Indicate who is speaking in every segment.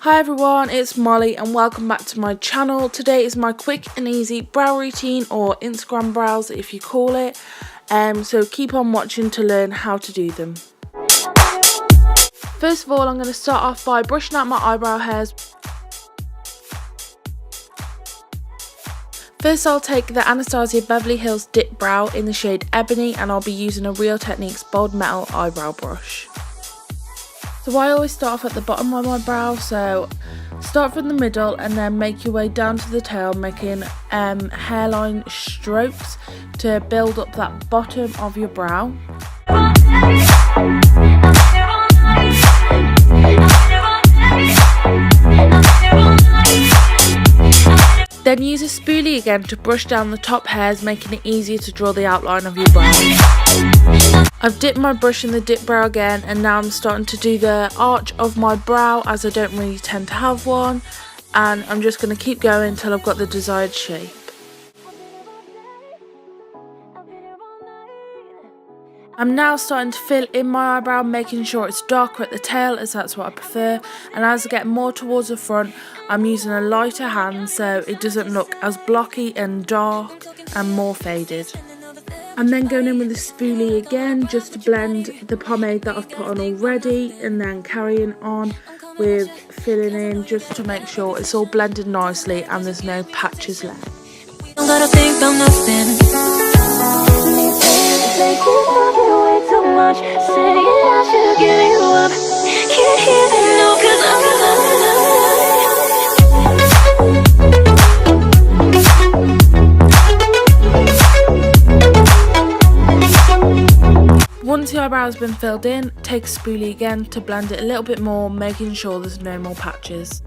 Speaker 1: Hi everyone, it's Molly and welcome back to my channel. Today is my quick and easy brow routine, or Instagram brows if you call it. So keep on watching to learn how to do them. First of all, I'm going to start off by brushing out my eyebrow hairs. First I'll take the Anastasia Beverly Hills Dip Brow in the shade Ebony, and I'll be using a Real Techniques Bold Metal eyebrow brush. So I always start off at the bottom of my brow, so start from the middle and then make your way down to the tail, making hairline strokes to build up that bottom of your brow. Then use a spoolie again to brush down the top hairs, making it easier to draw the outline of your brow. I've dipped my brush in the dip brow again, and now I'm starting to do the arch of my brow, as I don't really tend to have one, and I'm just going to keep going until I've got the desired shape. I'm now starting to fill in my eyebrow, making sure it's darker at the tail, as that's what I prefer, and as I get more towards the front I'm using a lighter hand so it doesn't look as blocky and dark and more faded. I'm then going in with the spoolie again just to blend the pomade that I've put on already, and then carrying on with filling in just to make sure it's all blended nicely and there's no patches left. Once the eyebrow has been filled in, take a spoolie again to blend it a little bit more, making sure there's no more patches.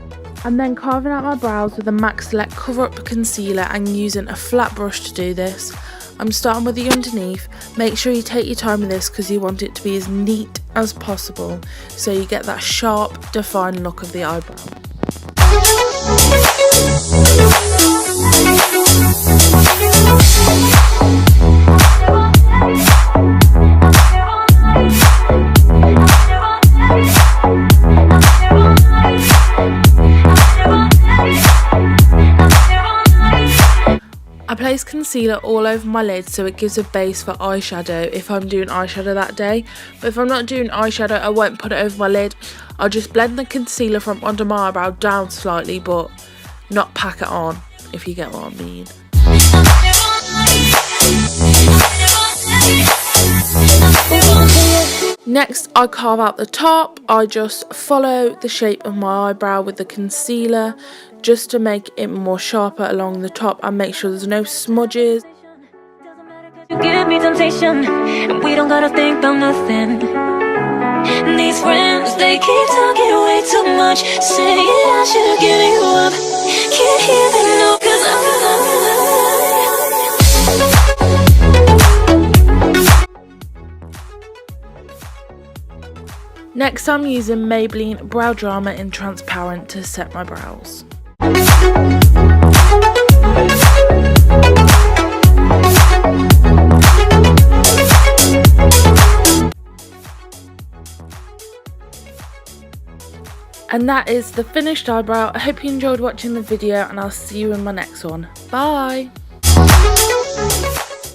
Speaker 1: I'm then carving out my brows with a MAC Select Cover Up Concealer and using a flat brush to do this. I'm starting with the underneath. Make sure you take your time with this because you want it to be as neat as possible so you get that sharp, defined look of the eyebrow. I place concealer all over my lid so it gives a base for eyeshadow if I'm doing eyeshadow that day, but if I'm not doing eyeshadow I won't put it over my lid. I'll just blend the concealer from under my eyebrow down slightly, but not pack it on, if you get what I mean. Next I carve out the top. I just follow the shape of my eyebrow with the concealer just to make it more sharper along the top and make sure there's no smudges.
Speaker 2: You give me temptation and we don't gotta think about nothing. These friends, they keep talking way too much, saying I should've given you up. Can't hear them no, cause I'm
Speaker 1: Next I'm using Maybelline Brow Drama in Transparent to set my brows. And that is the finished eyebrow. I hope you enjoyed watching the video and I'll see you in my next one. Bye!